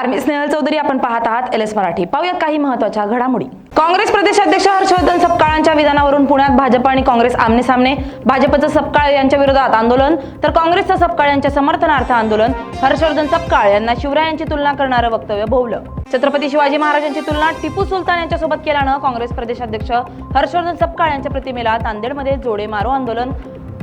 नमस्कार, मी स्नेहल चौधरी. आपण पाहत आहात LS मराठी. पाहूया काही महत्त्वाच्या घडामोडी. काँग्रेस प्रदेशाध्यक्ष हर्षवर्धन सपकाळांच्या विधानावरून पुण्यात भाजप आणि काँग्रेस आमने-सामने. भाजपचं सपकाळ यांच्या विरोधात आंदोलन तर काँग्रेसचं सपकाळ यांच्या समर्थनार्थ आंदोलन. हर्षवर्धन सपकाळ यांना शिवरायांची तुलना करणारं वक्तव्य भोवलं. छत्रपती शिवाजी महाराजांची तुलना टिपू सुलतान यांच्यासोबत केल्यानं काँग्रेस प्रदेशाध्यक्ष हर्षवर्धन सपकाळ यांच्या प्रतिमेला नांदेडमध्ये जोडे मारो आंदोलन.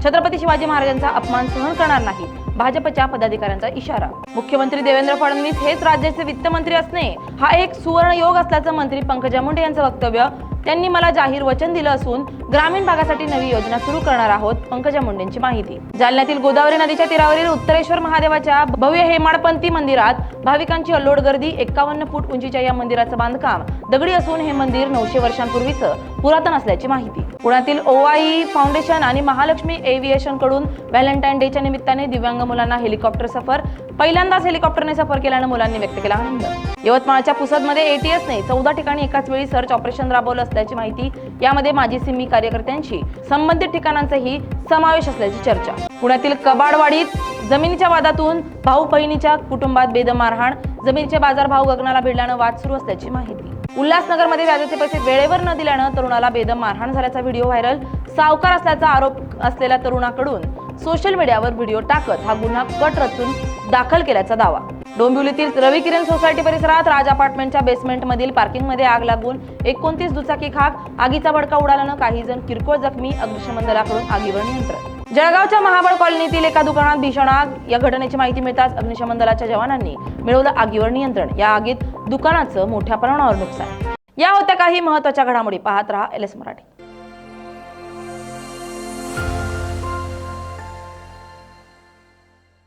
छत्रपती शिवाजी महाराजांचा अपमान सहन करणार नाही, भाजपच्या पदाधिकाऱ्यांचा इशारा. मुख्यमंत्री देवेंद्र फडणवीस हेच राज्याचे वित्तमंत्री असणे हा एक सुवर्ण योग असल्याचं मंत्री पंकजा मुंडे यांचं वक्तव्य. त्यांनी मला जाहीर वचन दिलं असून ग्रामीण भागासाठी नवी योजना सुरू करणार आहोत, पंकजा मुंडेंची माहिती. जालन्यातील गोदावरी नदीच्या तीरावरील उत्तरेश्वर महादेवाच्या भव्य हेमाडपंथी मंदिरात भाविकांची अल्लोड गर्दी. 51 फूट उंचीच्या या मंदिराचं बांधकाम दगडी असून हे मंदिर 900 वर्षांपूर्वीचं पुरातन असल्याची माहिती. पुण्यातील OIE फाउंडेशन आणि महालक्ष्मी एव्हिएशन कडून व्हॅलेंटाईन डेच्या निमित्ताने दिव्यांग मुलांना हेलिकॉप्टर सफर. पहिल्यांदाच हेलिकॉप्टरने सफर केल्यानं मुलांनी व्यक्त केला आनंद. यवतमाळच्या पुसदमध्ये ATS ने 14 ठिकाणी एकाच वेळी सर्च ऑपरेशन राबवलं असल्याची माहिती. यामध्ये माजी सिमी कार्यकर्त्यांशी संबंधित ठिकाणांचाही समावेश असल्याची चर्चा. पुण्यातील कबाडवाडीत जमिनीच्या वादातून भाऊ बहिणीच्या कुटुंबात बेदम मारहाण. जमिनीचे बाजारभाव गगनाला भिडल्यानं वाद सुरू असल्याची माहिती. उल्हासनगरमध्ये व्याजाचे पैसे वेळेवर न दिल्यानं तरुणाला बेदम मारहाण झाल्याचा व्हिडिओ व्हायरल. सावकार असल्याचा आरोप असलेल्या तरुणाकडून सोशल मीडियावर व्हिडिओ टाकत हा गुन्हा कट रचून दाखल केल्याचा दावा. डोंबिवलीतील रवी किरण सोसायटी परिसरात राज अपार्टमेंटच्या बेसमेंटमधील पार्किंगमध्ये आग लागून 29 दुचाकी खाक. आगीचा भडका उडाल्यानं काही जण किरकोळ जखमी. अग्निशमन दलाकडून आगीवर नियंत्रण. जळगावच्या महाबळ कॉलनीतील एका दुकानात भीषण आग. या घटनेची माहिती मिळताच अग्निशमन दलाच्या जवानांनी मिळवलं आगीवर नियंत्रण. या आगीत दुकानाचं मोठ्या प्रमाणावर नुकसान. या होत्या काही महत्त्वाच्या घडामोडी. पाहत रहा LS मराठी.